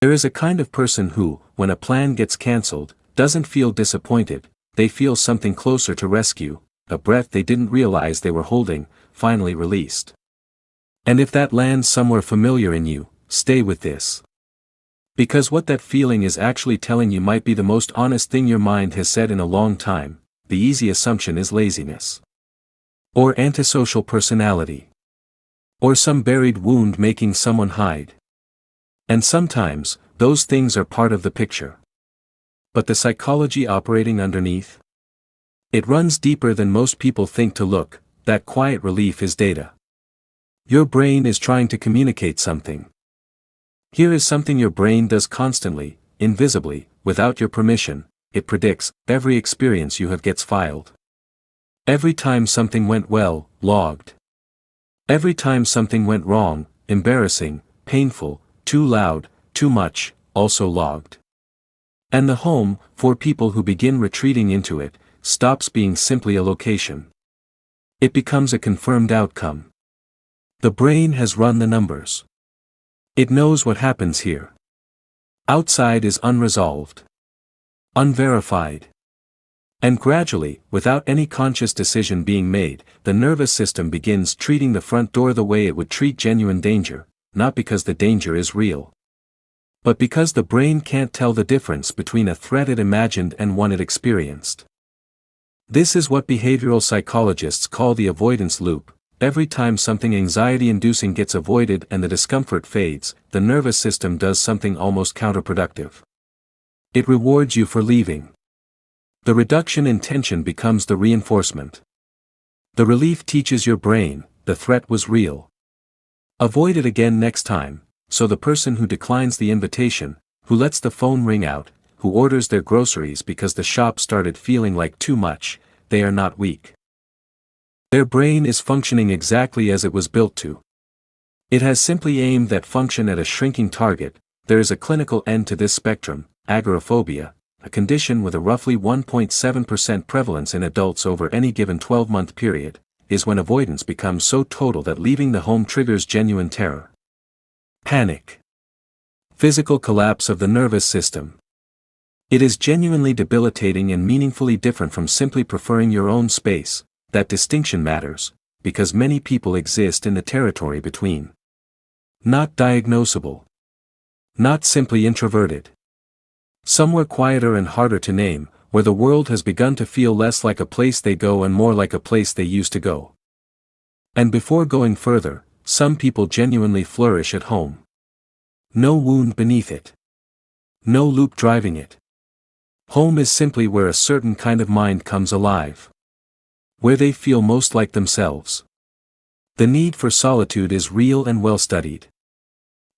There is a kind of person who, when a plan gets cancelled, doesn't feel disappointed, they feel something closer to rescue, a breath they didn't realize they were holding, finally released. And if that lands somewhere familiar in you, stay with this. Because what that feeling is actually telling you might be the most honest thing your mind has said in a long time. The easy assumption is laziness. Or antisocial personality. Or some buried wound making someone hide. And sometimes, those things are part of the picture. But the psychology operating underneath? It runs deeper than most people think to look. That quiet relief is data. Your brain is trying to communicate something. Here is something your brain does constantly, invisibly, without your permission. It predicts every experience you have gets filed. Every time something went well, logged. Every time something went wrong, embarrassing, painful, too loud, too much, also logged. And the home, for people who begin retreating into it, stops being simply a location. It becomes a confirmed outcome. The brain has run the numbers. It knows what happens here. Outside is unresolved. Unverified. And gradually, without any conscious decision being made, the nervous system begins treating the front door the way it would treat genuine danger, not because the danger is real, but because the brain can't tell the difference between a threat it imagined and one it experienced. This is what behavioral psychologists call the avoidance loop. Every time something anxiety-inducing gets avoided and the discomfort fades, the nervous system does something almost counterproductive. It rewards you for leaving. The reduction in tension becomes the reinforcement. The relief teaches your brain, the threat was real. Avoid it again next time, so the person who declines the invitation, who lets the phone ring out, who orders their groceries because the shop started feeling like too much, they are not weak. Their brain is functioning exactly as it was built to. It has simply aimed that function at a shrinking target. There is a clinical end to this spectrum. Agoraphobia, a condition with a roughly 1.7% prevalence in adults over any given 12-month period, is when avoidance becomes so total that leaving the home triggers genuine terror. Panic. Physical collapse of the nervous system. It is genuinely debilitating and meaningfully different from simply preferring your own space. That distinction matters, because many people exist in the territory between. Not diagnosable. Not simply introverted. Somewhere quieter and harder to name, where the world has begun to feel less like a place they go and more like a place they used to go. And before going further, some people genuinely flourish at home. No wound beneath it. No loop driving it. Home is simply where a certain kind of mind comes alive. Where they feel most like themselves. The need for solitude is real and well studied.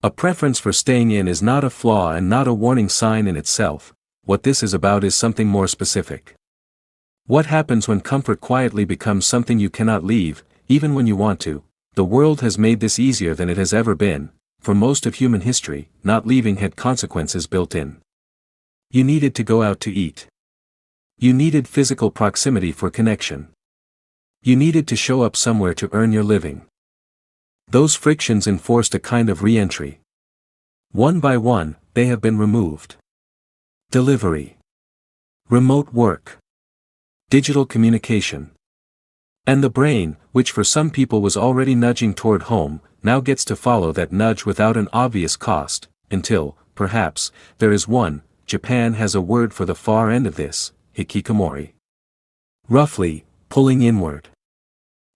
A preference for staying in is not a flaw and not a warning sign in itself. What this is about is something more specific. What happens when comfort quietly becomes something you cannot leave, even when you want to? The world has made this easier than it has ever been. For most of human history, not leaving had consequences built in. You needed to go out to eat. You needed physical proximity for connection. You needed to show up somewhere to earn your living. Those frictions enforced a kind of re-entry. One by one, they have been removed. Delivery. Remote work. Digital communication. And the brain, which for some people was already nudging toward home, now gets to follow that nudge without an obvious cost, until, perhaps, there is one. Japan has a word for the far end of this, Hikikomori. Roughly, pulling inward.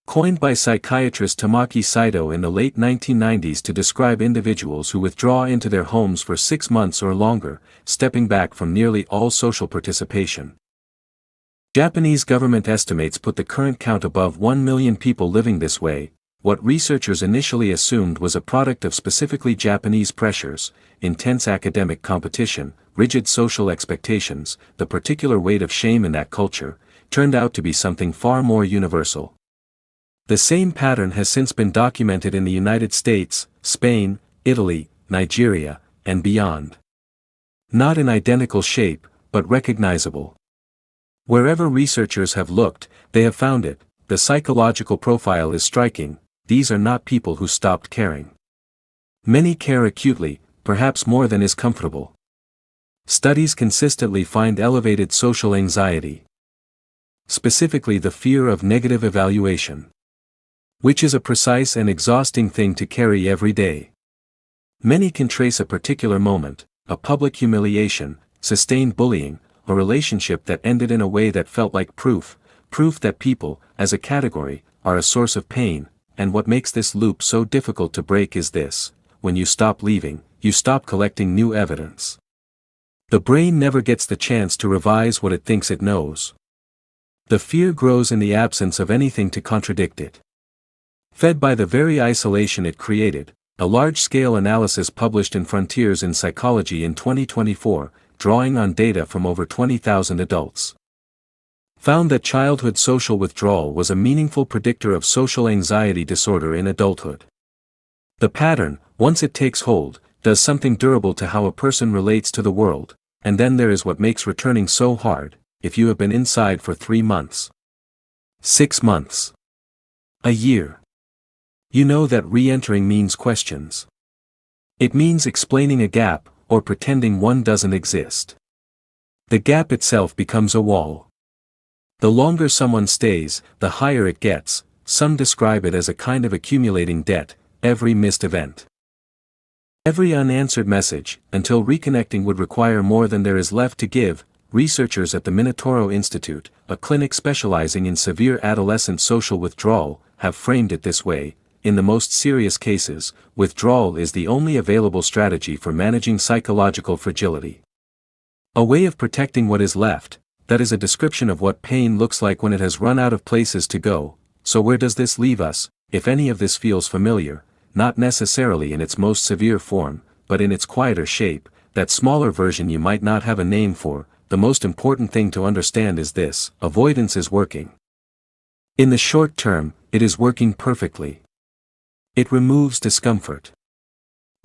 Coined by psychiatrist Tamaki Saito in the late 1990s to describe individuals who withdraw into their homes for 6 months or longer, stepping back from nearly all social participation. Japanese government estimates put the current count above 1 million people living this way. What researchers initially assumed was a product of specifically Japanese pressures, intense academic competition, rigid social expectations, the particular weight of shame in that culture, turned out to be something far more universal. The same pattern has since been documented in the United States, Spain, Italy, Nigeria, and beyond. Not in identical shape, but recognizable. Wherever researchers have looked, they have found it. The psychological profile is striking. These are not people who stopped caring. Many care acutely, perhaps more than is comfortable. Studies consistently find elevated social anxiety. Specifically the fear of negative evaluation, which is a precise and exhausting thing to carry every day. Many can trace a particular moment, a public humiliation, sustained bullying, a relationship that ended in a way that felt like proof that people, as a category, are a source of pain, and what makes this loop so difficult to break is this: when you stop leaving, you stop collecting new evidence. The brain never gets the chance to revise what it thinks it knows. The fear grows in the absence of anything to contradict it. Fed by the very isolation it created, a large-scale analysis published in Frontiers in Psychology in 2024, drawing on data from over 20,000 adults, found that childhood social withdrawal was a meaningful predictor of social anxiety disorder in adulthood. The pattern, once it takes hold, does something durable to how a person relates to the world, and then there is what makes returning so hard: if you have been inside for 3 months, 6 months, a year, you know that re-entering means questions. It means explaining a gap, or pretending one doesn't exist. The gap itself becomes a wall. The longer someone stays, the higher it gets. Some describe it as a kind of accumulating debt, every missed event, every unanswered message, until reconnecting would require more than there is left to give. Researchers at the Minotauro Institute, a clinic specializing in severe adolescent social withdrawal, have framed it this way: in the most serious cases, withdrawal is the only available strategy for managing psychological fragility. A way of protecting what is left. That is a description of what pain looks like when it has run out of places to go. So where does this leave us? If any of this feels familiar, not necessarily in its most severe form, but in its quieter shape, that smaller version you might not have a name for, the most important thing to understand is this: avoidance is working. In the short term, it is working perfectly. It removes discomfort.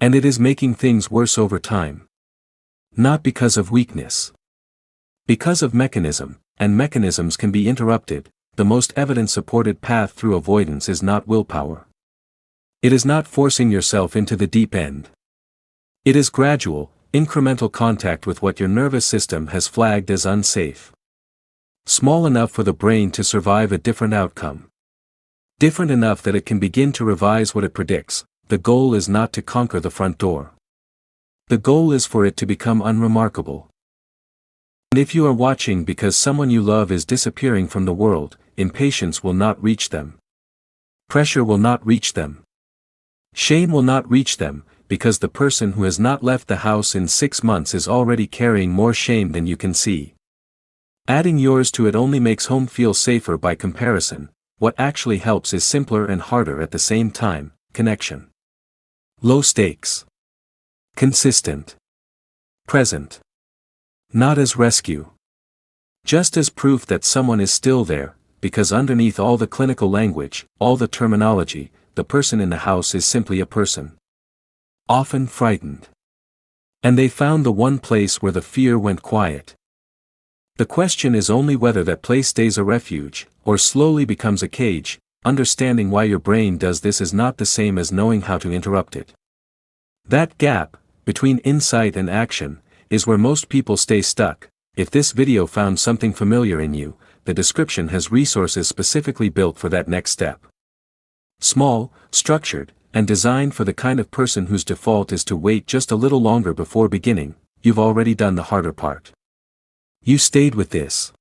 And it is making things worse over time. Not because of weakness. Because of mechanism, and mechanisms can be interrupted. The most evidence-supported path through avoidance is not willpower. It is not forcing yourself into the deep end. It is gradual, incremental contact with what your nervous system has flagged as unsafe. Small enough for the brain to survive a different outcome. Different enough that it can begin to revise what it predicts. The goal is not to conquer the front door. The goal is for it to become unremarkable. And if you are watching because someone you love is disappearing from the world, impatience will not reach them. Pressure will not reach them. Shame will not reach them, because the person who has not left the house in 6 months is already carrying more shame than you can see. Adding yours to it only makes home feel safer by comparison. What actually helps is simpler and harder at the same time: connection. Low stakes. Consistent. Present. Not as rescue. Just as proof that someone is still there, because underneath all the clinical language, all the terminology, the person in the house is simply a person. Often frightened. And they found the one place where the fear went quiet. The question is only whether that place stays a refuge, or slowly becomes a cage. Understanding why your brain does this is not the same as knowing how to interrupt it. That gap, between insight and action, is where most people stay stuck. If this video found something familiar in you, the description has resources specifically built for that next step. Small, structured, and designed for the kind of person whose default is to wait just a little longer before beginning. You've already done the harder part. You stayed with this.